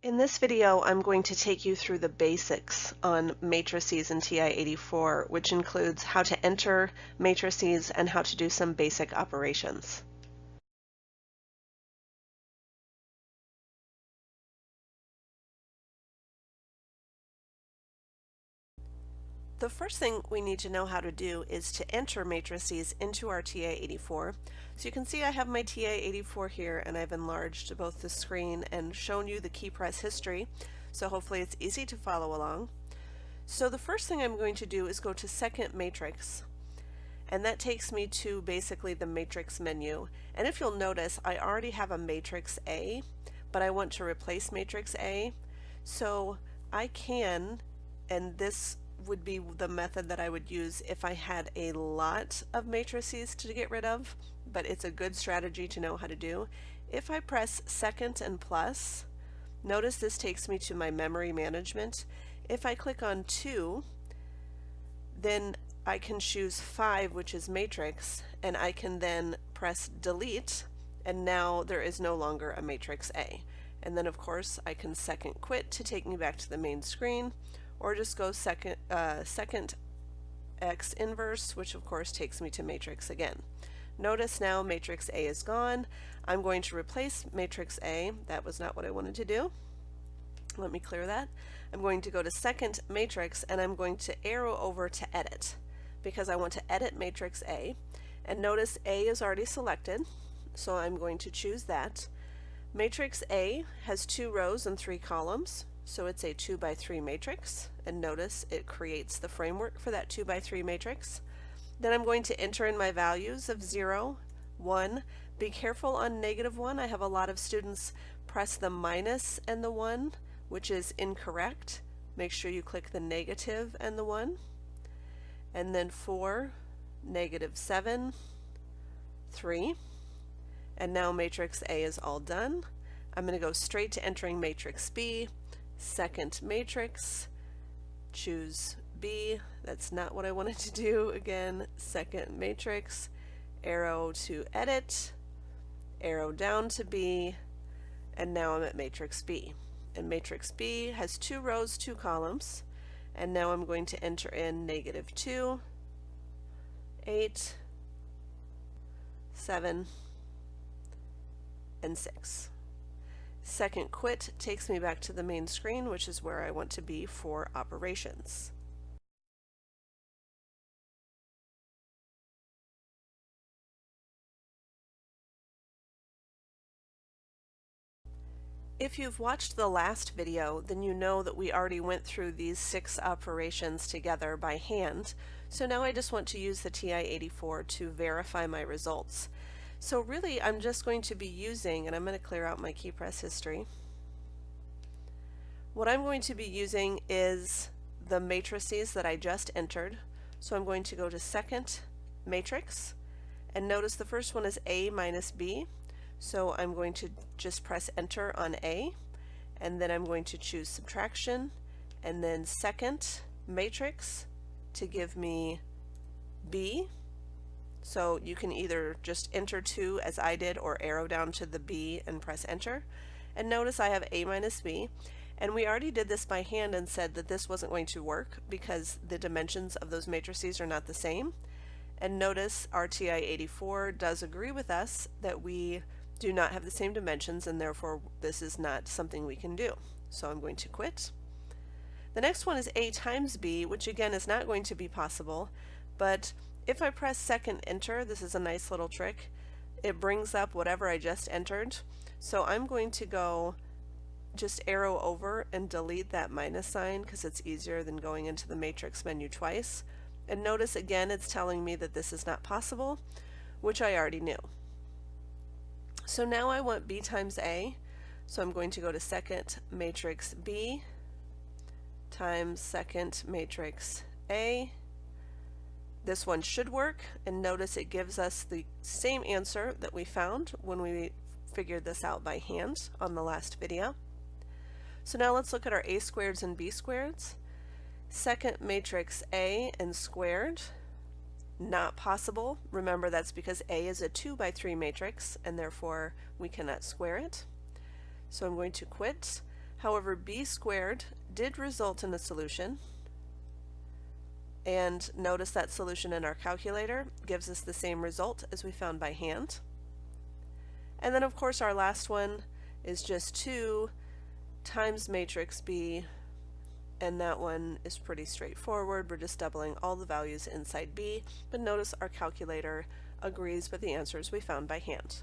In this video, I'm going to take you through the basics on matrices in TI-84, which includes how to enter matrices and how to do some basic operations. The first thing we need to know how to do is to enter matrices into our TI-84. So you can see I have my TI-84 here, and I've enlarged both the screen and shown you the key press history, so hopefully it's easy to follow along. So the first thing I'm going to do is go to Second Matrix, and that takes me to basically the matrix menu. And if you'll notice, I already have a matrix A, but I want to replace matrix A. So I can, and this would be the method that I would use if I had a lot of matrices to get rid of, but it's a good strategy to know how to do. If I press second and plus, notice this takes me to my memory management. If I click on 2, then I can choose 5, which is matrix, and I can then press delete, and now there is no longer a matrix A. And then of course I can second quit to take me back to the main screen, or just go second X inverse, which of course takes me to matrix again. Notice now matrix A is gone. I'm going to replace matrix A. That was not what I wanted to do. Let me clear that. I'm going to go to second matrix, and I'm going to arrow over to edit because I want to edit matrix A. And notice A is already selected, so I'm going to choose that. Matrix A has 2 rows and 3 columns, so it's a 2 by 3 matrix, and notice it creates the framework for that 2 by 3 matrix. Then I'm going to enter in my values of 0, 1. Be careful on -1. I have a lot of students press the minus and the 1, which is incorrect. Make sure you click the negative and the 1. And then 4, -7, 3. And now matrix A is all done. I'm going to go straight to entering matrix B, second matrix, choose B. That's not what I wanted to do. Again, second matrix, arrow to edit, arrow down to B, and now I'm at matrix B. And matrix B has 2 rows, 2 columns, and now I'm going to enter in -2, 8, 7, and 6. Second quit takes me back to the main screen, which is where I want to be for operations. If you've watched the last video, then you know that we already went through these 6 operations together by hand. So now I just want to use the TI-84 to verify my results. So really I'm just going to be using, and I'm going to clear out my key press history. What I'm going to be using is the matrices that I just entered. So I'm going to go to second matrix, and notice the first one is A minus B. So I'm going to just press enter on A, and then I'm going to choose subtraction, and then second matrix to give me B. So you can either just enter 2 as I did, or arrow down to the B and press enter. And notice I have A minus B, and we already did this by hand and said that this wasn't going to work because the dimensions of those matrices are not the same. And notice our TI-84 does agree with us that we do not have the same dimensions, and therefore this is not something we can do. So I'm going to quit. The next one is A times B, which again is not going to be possible, but if I press second enter, this is a nice little trick, it brings up whatever I just entered. So I'm going to go just arrow over and delete that minus sign because it's easier than going into the matrix menu twice. And notice again it's telling me that this is not possible, which I already knew. So now I want B times A, so I'm going to go to second matrix B times second matrix A. This one should work, and notice it gives us the same answer that we found when we figured this out by hand on the last video. So now let's look at our A squareds and B squareds. Second matrix A and squared, not possible. Remember, that's because A is a 2 by 3 matrix, and therefore we cannot square it. So I'm going to quit. However, b squared did result in a solution, and notice that solution in our calculator gives us the same result as we found by hand. And then of course our last one is just 2 times matrix B, and that one is pretty straightforward. We're just doubling all the values inside B, but notice our calculator agrees with the answers we found by hand.